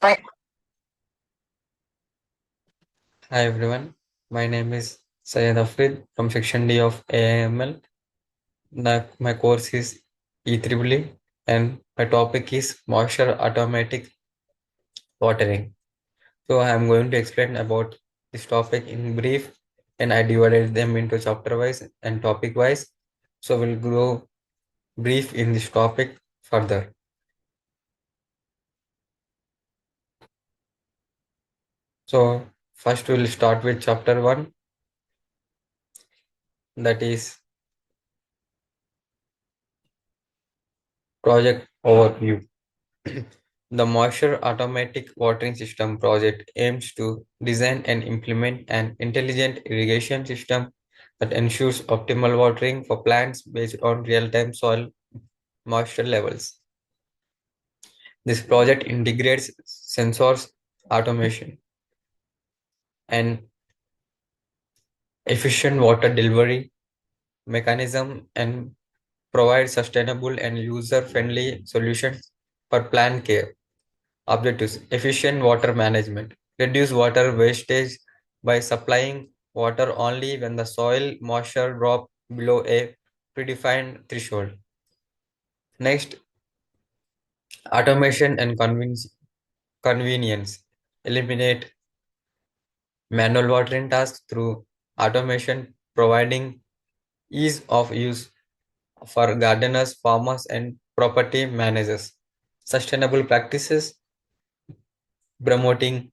Hi everyone, my name is Syed Afrid from Section D of AIML. My course is E3E and my topic is moisture automatic watering. So I am going to explain about this topic in brief and I divided them into chapter wise and topic wise. So we'll go brief in this topic further. So first we'll start with chapter 1, that is project overview. The Moisture Automatic Watering System project aims to design and implement an intelligent irrigation system that ensures optimal watering for plants based on real-time soil moisture levels. This project integrates sensors, automation, and efficient water delivery mechanism and provides sustainable and user-friendly solutions for plant care. Objectives: efficient water management. Reduce water wastage by supplying water only when the soil moisture drop below a predefined threshold. Next, automation and convenience. Eliminate manual watering tasks through automation, providing ease of use for gardeners, farmers, and property managers. Sustainable practices, promoting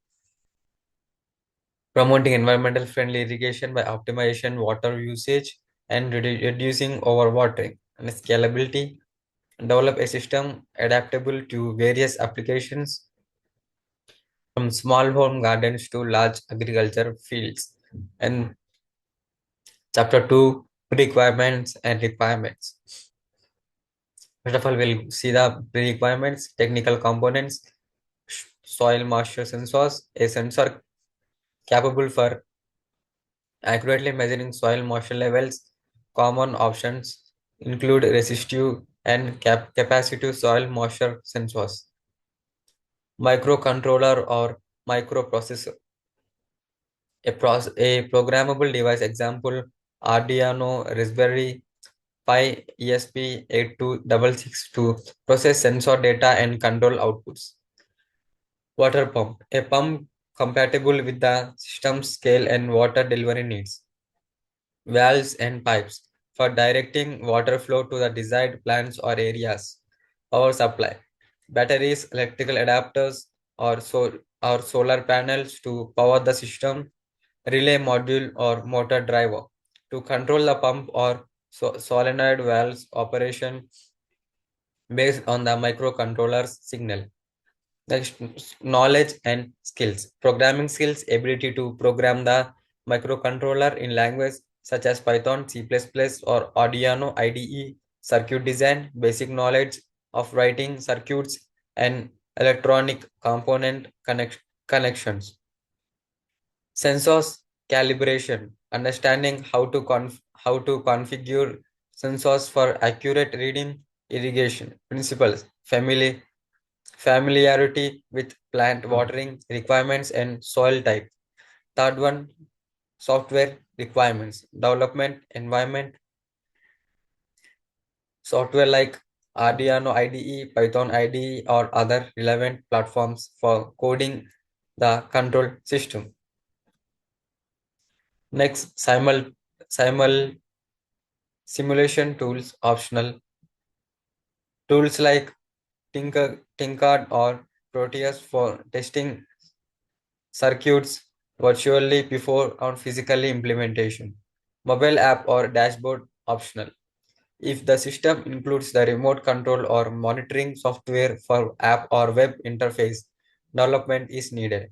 promoting environmental friendly irrigation by optimization water usage and reducing overwatering. And scalability, develop a system adaptable to various applications from small home gardens to large agriculture fields. And chapter 2, requirements and requirements. First of all, we'll see the requirements, technical components, soil moisture sensors, a sensor capable for accurately measuring soil moisture levels. Common options include resistive and capacitive soil moisture sensors, microcontroller or microprocessor, a programmable device, example Arduino Raspberry Pi ESP8266 to process sensor data and control outputs. Water pump, a pump compatible with the system's scale and water delivery needs. Valves and pipes for directing water flow to the desired plants or areas. Power supply, batteries, electrical adapters, or solar panels to power the system, relay module or motor driver to control the pump or solenoid valves operation based on the microcontroller's signal. Next, knowledge and skills. Programming skills, ability to program the microcontroller in language such as Python, C++, or Arduino IDE, circuit design, basic knowledge of writing circuits and electronic component connections. Sensors calibration, understanding how to configure sensors for accurate reading, irrigation principles, familiarity with plant watering requirements and soil type. Third one, software requirements, development environment, software like Arduino IDE, Python IDE, or other relevant platforms for coding the control system. Next, simul simulation tools optional. Tools like Tinkard or Proteus for testing circuits virtually before on physically implementation. Mobile app or dashboard optional. If the system includes the remote control or monitoring software for app or web interface, development is needed.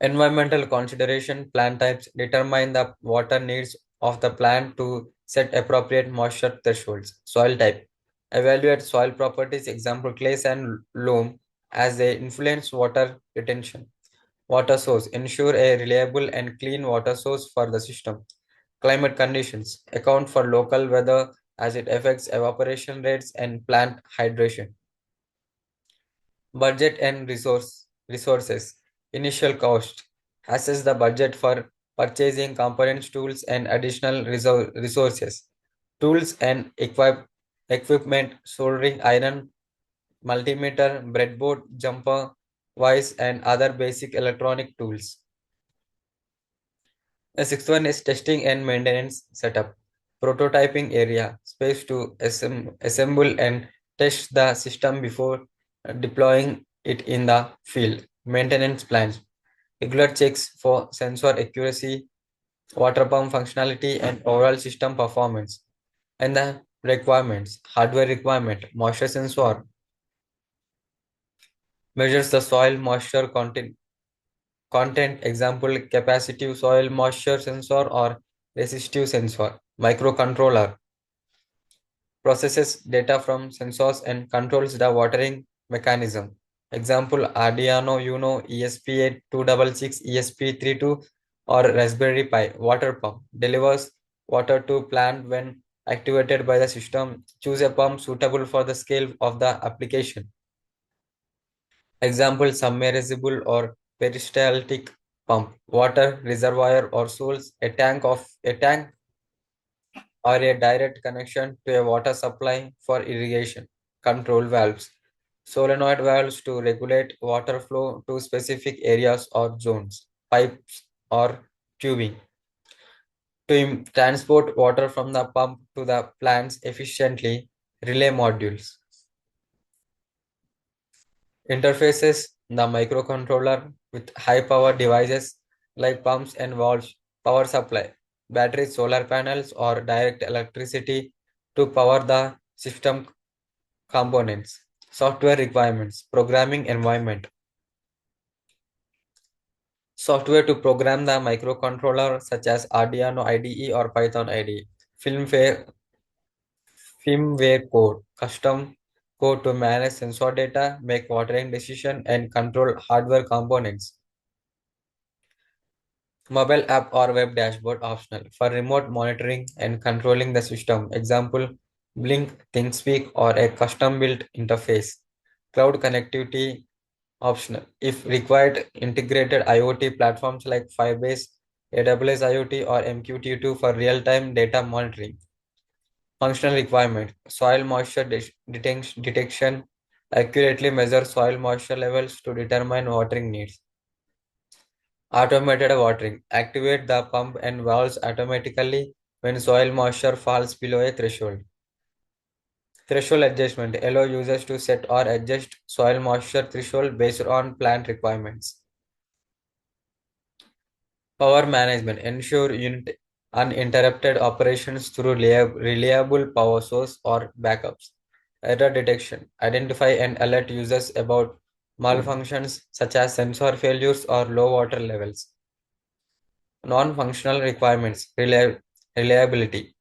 Environmental consideration, plant types determine the water needs of the plant to set appropriate moisture thresholds. Soil type, evaluate soil properties, example clays and loam, as they influence water retention. Water source, ensure a reliable and clean water source for the system. Climate conditions, account for local weather as it affects evaporation rates and plant hydration. Budget and resources. Initial cost. Assess the budget for purchasing components, tools, and additional resources. Tools and equipment, soldering iron, multimeter, breadboard, jumper, vise, and other basic electronic tools. The sixth one is testing and maintenance setup. Prototyping area, space to assemble and test the system before deploying it in the field. Maintenance plans, regular checks for sensor accuracy, water pump functionality, and overall system performance. And the requirements, hardware requirement, moisture sensor measures the soil moisture content, example capacitive soil moisture sensor or resistive sensor. Microcontroller processes data from sensors and controls the watering mechanism. Example Arduino Uno ESP8266 ESP32 or Raspberry Pi. Water pump delivers water to plant when activated by the system. Choose a pump suitable for the scale of the application. Example submersible or peristaltic pump, water reservoir or source, a tank or a direct connection to a water supply for irrigation. Control valves, solenoid valves to regulate water flow to specific areas or zones. Pipes or tubing to transport water from the pump to the plants efficiently. Relay modules. Interfaces, the microcontroller with high power devices like pumps and valves, power supply, batteries, solar panels, or direct electricity to power the system components. Software requirements, programming environment, software to program the microcontroller such as Arduino IDE or Python IDE, firmware, firmware code, custom code to manage sensor data, make watering decision, and control hardware components. Mobile app or web dashboard optional for remote monitoring and controlling the system. Example, Blink, ThinkSpeak, or a custom-built interface. Cloud connectivity optional. If required, integrated IoT platforms like Firebase, AWS IoT, or MQTT for real-time data monitoring. Functional requirement. Soil moisture detection. Accurately measure soil moisture levels to determine watering needs. Automated watering. Activate the pump and valves automatically when soil moisture falls below a threshold. Threshold adjustment. Allow users to set or adjust soil moisture threshold based on plant requirements. Power management. Ensure uninterrupted operations through reliable power source or backups. Error detection. Identify and alert users about malfunctions such as sensor failures or low water levels. Non-functional requirements, reliability.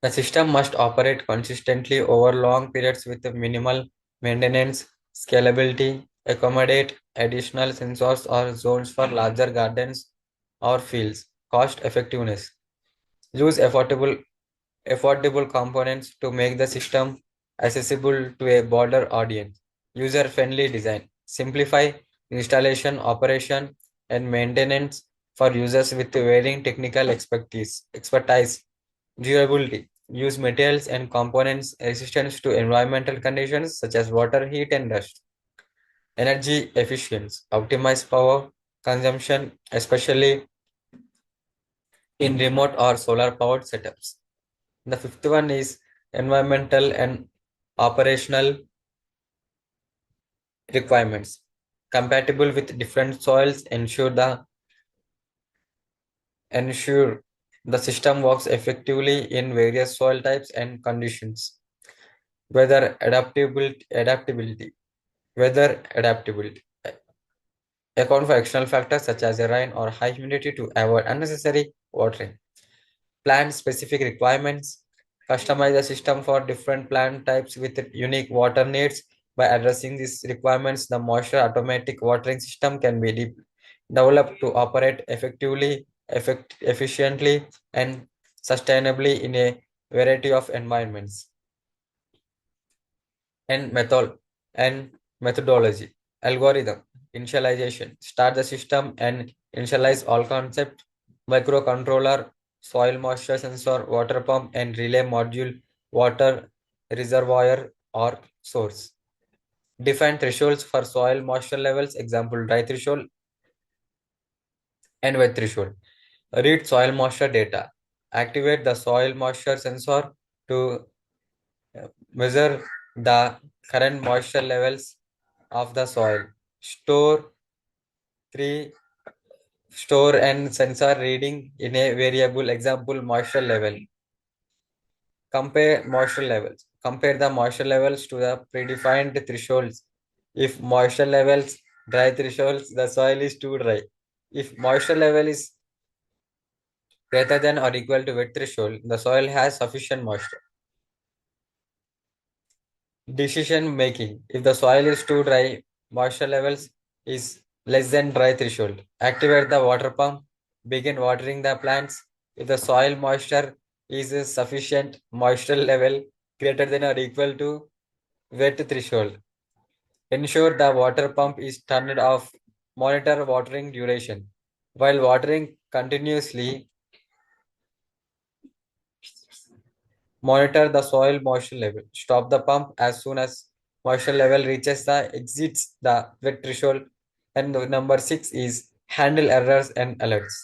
The system must operate consistently over long periods with minimal maintenance, scalability, accommodate additional sensors or zones for larger gardens or fields, cost effectiveness. Use affordable components to make the system accessible to a broader audience. User-friendly design. Simplify installation, operation, and maintenance for users with varying technical expertise. Durability. Use materials and components resistant to environmental conditions such as water, heat, and dust. Energy efficiency. Optimize power consumption, especially in remote or solar powered setups. The fifth one is environmental and operational requirements. Compatible with different soils, ensure the system works effectively in various soil types and conditions. Adaptability. Weather adaptability. Account for external factors such as rain or high humidity to avoid unnecessary watering. Plant specific requirements. Customize the system for different plant types with unique water needs. By addressing these requirements, the moisture automatic watering system can be developed to operate efficiently, and sustainably in a variety of environments. And and methodology. Algorithm, initialization, start the system and initialize all concept, microcontroller, soil moisture sensor, water pump and relay module, water reservoir or source. Define thresholds for soil moisture levels, example dry threshold and wet threshold. Read soil moisture data. Activate the soil moisture sensor to measure the current moisture levels of the soil. Store three store and sensor reading in a variable, example moisture level. Compare moisture levels. Compare the moisture levels to the predefined thresholds. If moisture levels dry thresholds, the soil is too dry. If moisture level is greater than or equal to wet threshold, the soil has sufficient moisture. Decision making. If the soil is too dry, moisture levels is less than dry threshold. Activate the water pump. Begin watering the plants. If the soil moisture is a sufficient, moisture level greater than or equal to wet threshold. Ensure the water pump is turned off. Monitor watering duration. While watering continuously, monitor the soil moisture level. Stop the pump as soon as moisture level reaches the exceeds the wet threshold. And the number 6 is handle errors and alerts.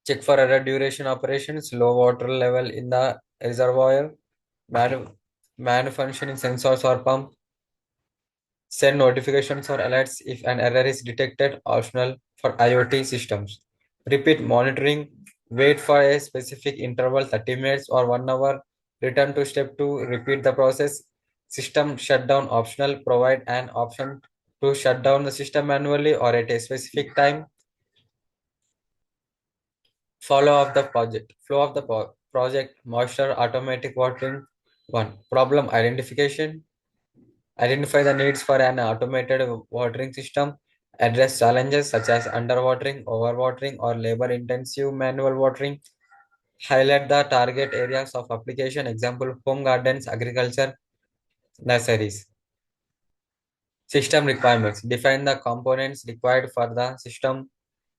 Check for error duration operations, low water level in the reservoir, man, malfunctioning sensors or pump. Send notifications or alerts if an error is detected, optional for IoT systems. Repeat monitoring, wait for a specific interval 30 minutes or 1 hour, return to step 2, repeat the process. System shutdown optional, provide an option to shut down the system manually or at a specific time. Flow of the project, moisture automatic watering. 1. Problem identification. Identify the needs for an automated watering system. Address challenges such as underwatering, overwatering, or labor intensive manual watering. Highlight the target areas of application, example, home gardens, agriculture, nurseries. System requirements. Define the components required for the system.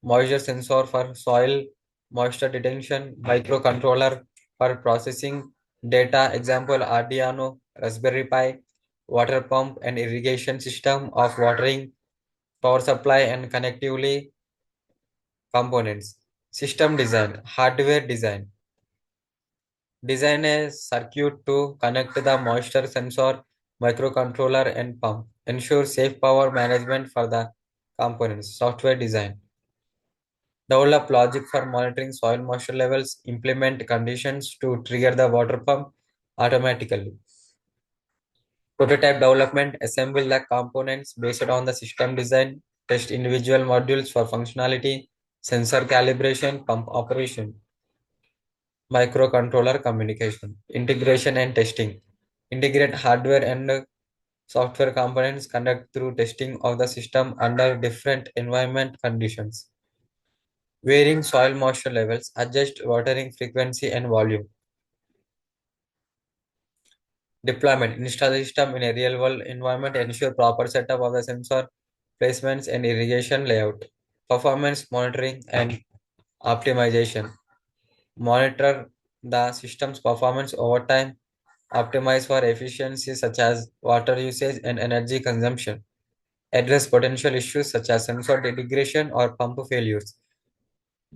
Moisture sensor for soil moisture detection. Microcontroller for processing data, example, Arduino, Raspberry Pi. Water pump and irrigation system of watering, power supply and connectively components. System design, hardware design. Design a circuit to connect the moisture sensor, microcontroller and pump. Ensure safe power management for the components. Software design. Develop logic for monitoring soil moisture levels. Implement conditions to trigger the water pump automatically. Prototype development. Assemble the components based on the system design. Test individual modules for functionality. Sensor calibration, pump operation. Microcontroller communication. Integration and testing. Integrate hardware and software components. Conduct through testing of the system under different environment conditions. Varying soil moisture levels. Adjust watering frequency and volume. Deployment. Install the system in a real world environment. Ensure proper setup of the sensor placements and irrigation layout. Performance monitoring and optimization. Monitor the system's performance over time. Optimize for efficiency such as water usage and energy consumption. Address potential issues such as sensor degradation or pump failures.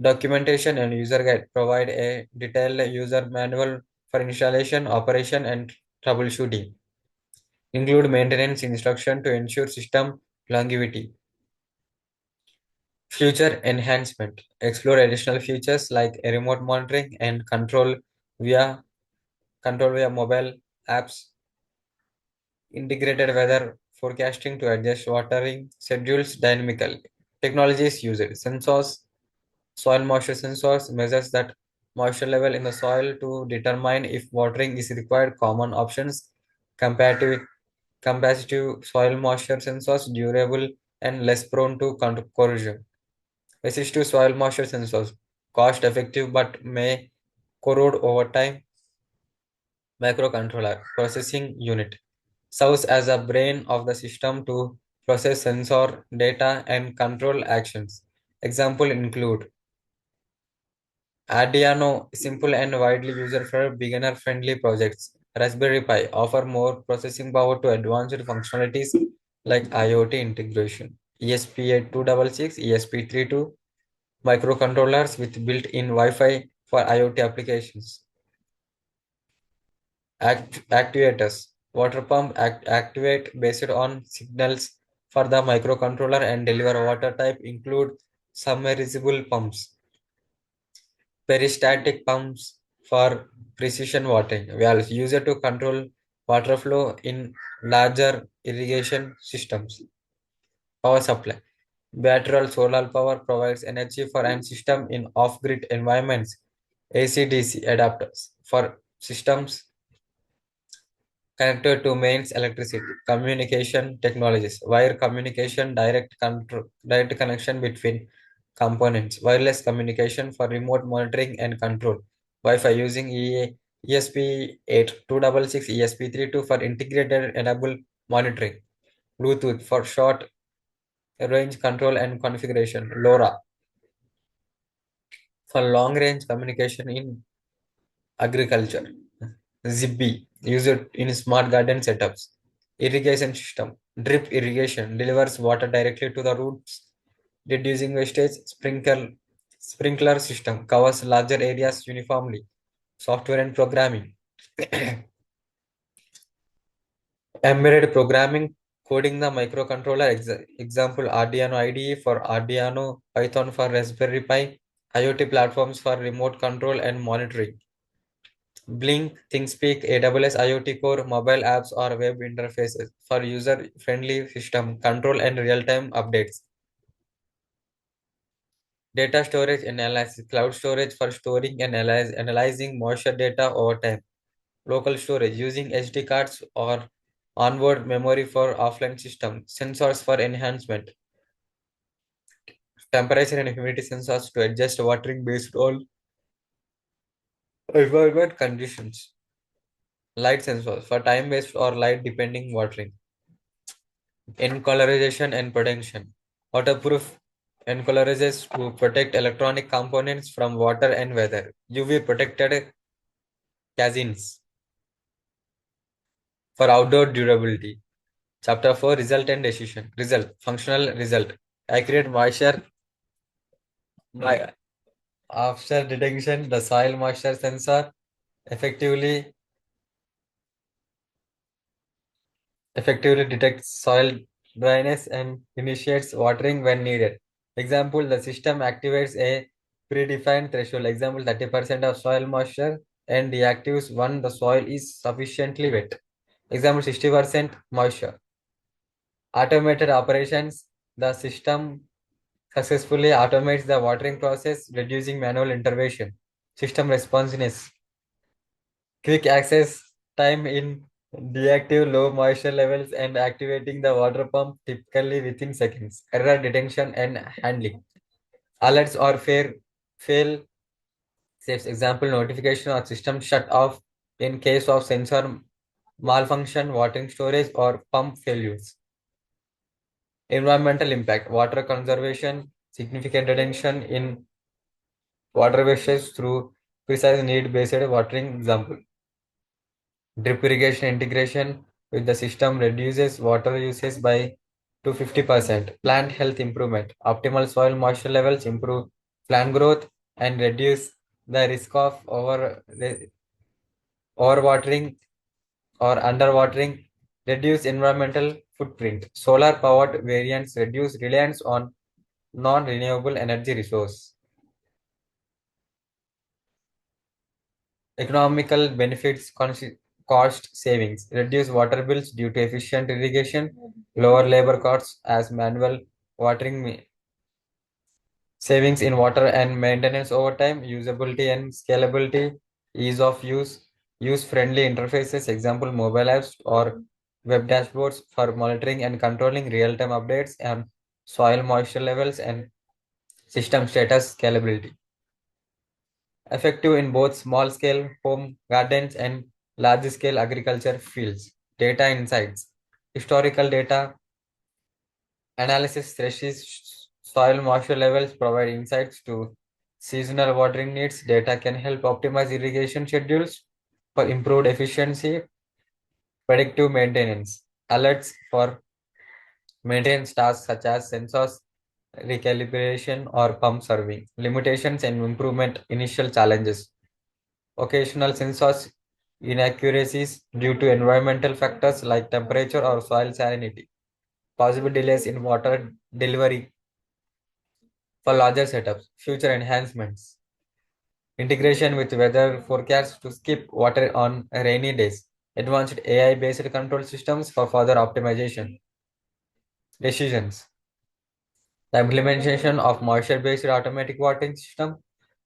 Documentation and user guide provide a detailed user manual for installation, operation, and troubleshooting. Include maintenance instruction to ensure system longevity. Future enhancement. Explore additional features like a remote monitoring and via control via mobile apps. Integrated weather forecasting to adjust watering schedules dynamically. Technologies used. Sensors, soil moisture sensors measures that moisture level in the soil to determine if watering is required. Common options. Comparative capacitive soil moisture sensors, durable and less prone to corrosion. Resistive soil moisture sensors, cost effective but may corrode over time. Microcontroller processing unit. serves as a brain of the system to process sensor data and control actions. Example include Arduino, simple and widely used for beginner-friendly projects. Raspberry Pi offer more processing power to advanced functionalities like IoT integration. ESP8266, ESP32 microcontrollers with built-in Wi-Fi for IoT applications. Actuators. Water pump activate based on signals for the microcontroller and deliver water type include submersible pumps. Peristatic pumps for precision watering. Valves used to control water flow in larger irrigation systems. Power supply. Battery solar power provides energy for an system in off-grid environments. AC/DC adapters for systems connected to mains electricity. Communication technologies. Wire communication, direct connection between components. Wireless communication for remote monitoring and control. Wi-Fi using ESP8266, ESP32 for integrated enable monitoring. Bluetooth for short range control and configuration. LoRa for long range communication in agriculture. Zigbee used in smart garden setups. Irrigation system. Drip irrigation delivers water directly to the roots, reducing wastage. Sprinkler system covers larger areas uniformly. Software and programming. Embedded programming, coding the microcontroller. Example Arduino IDE for Arduino, Python for Raspberry Pi, IoT platforms for remote control and monitoring. Blink, ThinkSpeak, AWS IoT Core, mobile apps or web interfaces for user-friendly system control and real-time updates. Data storage and analysis, cloud storage for storing and analyzing moisture data over time. Local storage using SD cards or onboard memory for offline system. Sensors for enhancement. Temperature and humidity sensors to adjust watering based on environment conditions. Light sensors for time-based or light-depending watering. Encolorization and protection. Waterproof encolorizers to protect electronic components from water and weather. UV protected casings for outdoor durability. Chapter 4 Result and Decision. Result. Functional result. Accurate moisture by after detection, the soil moisture sensor effectively effectively detects soil dryness and initiates watering when needed. Example, the system activates a predefined threshold. Example, 30% of soil moisture and deactivates when the soil is sufficiently wet. Example, 60% moisture. Automated operations, the system successfully automates the watering process, reducing manual intervention. System responsiveness, quick access time in deactive low moisture levels and activating the water pump typically within seconds. Error detection and handling. Alerts or fail saves. Example, notification or system shut off in case of sensor malfunction, watering storage or pump failures. Environmental impact. Water conservation, significant reduction in water wastage through precise need-based watering. Example, drip irrigation integration with the system reduces water usage by 250%. Plant health improvement. Optimal soil moisture levels improve plant growth and reduce the risk of overwatering or underwatering. Reduce environmental footprint. Solar powered variants reduce reliance on non-renewable energy resource. Economical benefits, cost savings, reduce water bills due to efficient irrigation, lower labor costs as manual watering, savings in water and maintenance over time, usability and scalability, ease of use, use-friendly interfaces, example mobile apps or web dashboards for monitoring and controlling real-time updates on soil moisture levels and system status scalability. Effective in both small scale home gardens and large scale agriculture fields. Data insights. Historical data analysis stresses soil moisture levels provide insights to seasonal watering needs. Data can help optimize irrigation schedules for improved efficiency, predictive maintenance. Alerts for maintenance tasks such as sensors recalibration or pump serving. Limitations and improvement initial challenges. Occasional sensors inaccuracies due to environmental factors like temperature or soil salinity. Possible delays in water delivery for larger setups. Future enhancements. Integration with weather forecasts to skip water on rainy days. Advanced AI based control systems for further optimization. Decisions. The implementation of moisture-based automatic watering system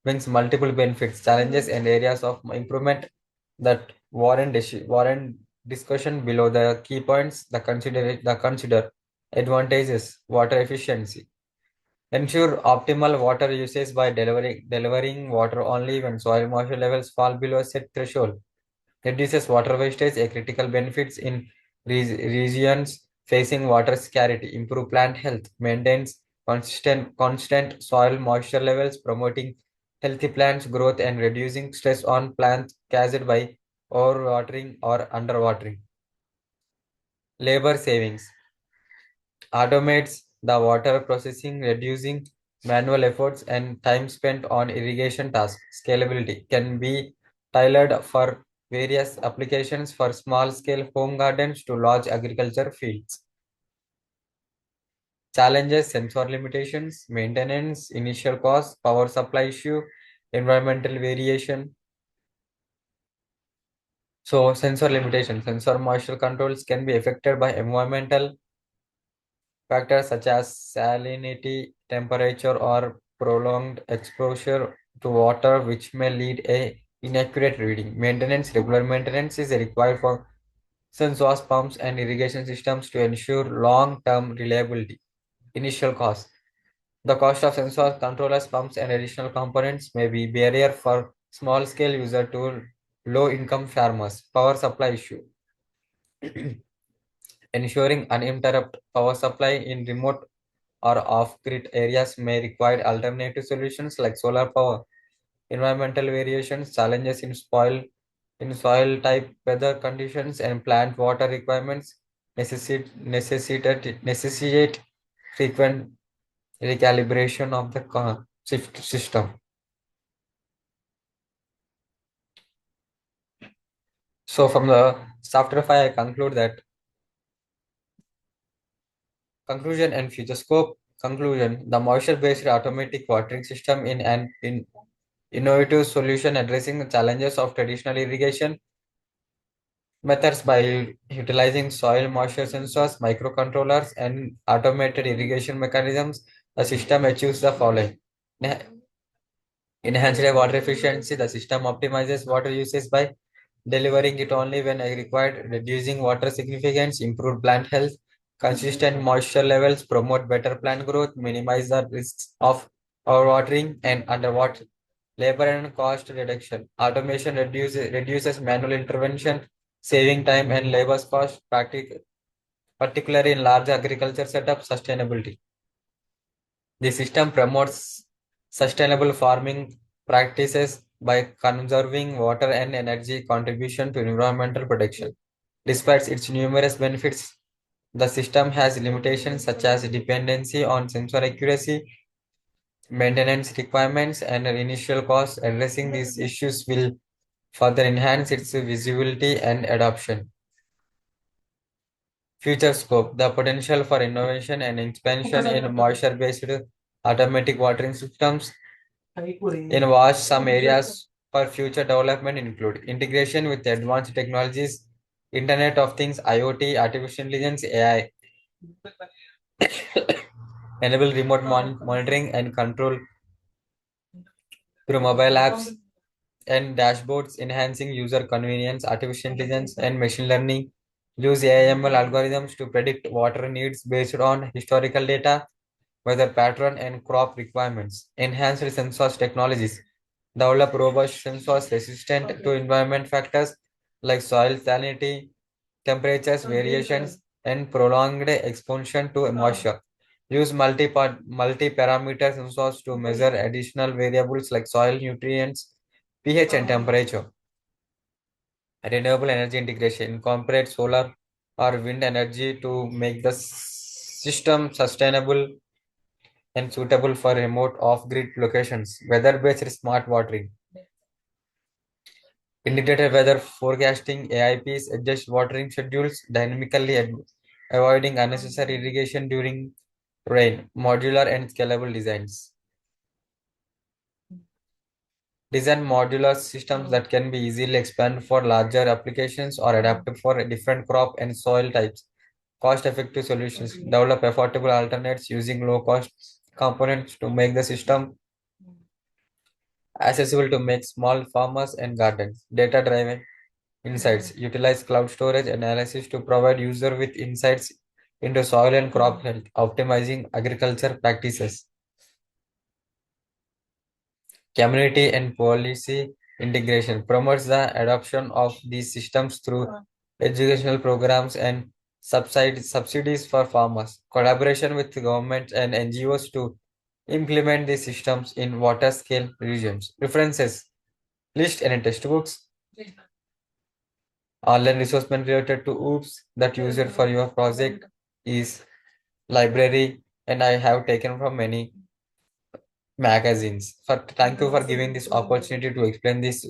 brings multiple benefits, challenges, and areas of improvement that warrant discussion below. The key points: the consider advantages, water efficiency, ensure optimal water usage by delivering water only when soil moisture levels fall below a set threshold. Reduces water wastage, a critical benefits in regions facing water scarcity. Improve plant health, maintains constant soil moisture levels, promoting healthy plants growth and reducing stress on plants caused by overwatering or underwatering. Labor savings automates the water processing, reducing manual efforts and time spent on irrigation tasks. Scalability can be tailored for various applications for small scale home gardens to large agriculture fields. Challenges, sensor limitations, maintenance, initial cost, power supply issue, environmental variation. So, sensor limitations, sensor moisture controls can be affected by environmental factors such as salinity, temperature, or prolonged exposure to water, which may lead a inaccurate reading. Maintenance, regular maintenance is required for sensors, pumps, and irrigation systems to ensure long-term reliability. Initial cost. The cost of sensors, controllers, pumps, and additional components may be barrier for small-scale user to low-income farmers. Power supply issue. Ensuring uninterrupted power supply in remote or off-grid areas may require alternative solutions like solar power. Environmental variations, challenges in soil type, weather conditions, and plant water requirements necessitate frequent recalibration of the system. So from the chapter 5, I conclude that conclusion and future scope. Conclusion: the moisture-based automatic watering system in an innovative solution addressing the challenges of traditional irrigation methods by utilizing soil moisture sensors, microcontrollers, and automated irrigation mechanisms. The system achieves the following. Enha- Enhanced water efficiency. The system optimizes water usage by delivering it only when required, reducing water significance, improve plant health, consistent moisture levels, promote better plant growth, minimize the risks of overwatering and underwater, labor and cost reduction. Automation reduces manual intervention, saving time and labor cost, particularly in large agriculture setup sustainability. The system promotes sustainable farming practices by conserving water and energy contribution to environmental protection. Despite its numerous benefits, the system has limitations such as dependency on sensor accuracy, maintenance requirements, and initial costs. Addressing these issues will further enhance its visibility and adoption. Future scope: the potential for innovation and expansion in moisture based automatic watering systems in vast some areas for future development include integration with advanced technologies, Internet of Things, IoT, artificial intelligence, AI, enable remote monitoring and control through mobile apps and dashboards, enhancing user convenience, artificial intelligence, and machine learning. Use AI/ML algorithms to predict water needs based on historical data, weather pattern, and crop requirements. Enhanced sensors technologies. Develop robust sensors resistant to environment factors like soil salinity, temperatures variations, and prolonged exposure to moisture. Use multi-parameter sensors to measure additional variables like soil nutrients, pH, and temperature. Renewable energy integration incorporate solar or wind energy to make the system sustainable and suitable for remote off-grid locations. Weather-based smart watering. Integrated weather forecasting AIPs adjust watering schedules dynamically, avoiding unnecessary irrigation during rain. Modular and scalable designs. Design modular systems that can be easily expanded for larger applications or adapted for different crop and soil types. Cost-effective solutions. Develop affordable alternates using low-cost components to make the system accessible to make small farmers and gardens. Data-driven insights. Utilize cloud storage analysis to provide user with insights into soil and crop health, optimizing agriculture practices. Community and policy integration promotes the adoption of these systems through educational programs and subsidies for farmers. Collaboration with governments and NGOs to implement these systems in water scale regions. References, list any textbooks, online resource related to OOPS that user for your project is library, and I have taken from many magazines. Thank you for giving this opportunity to explain this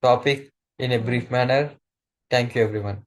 topic in a brief manner. Thank you, everyone.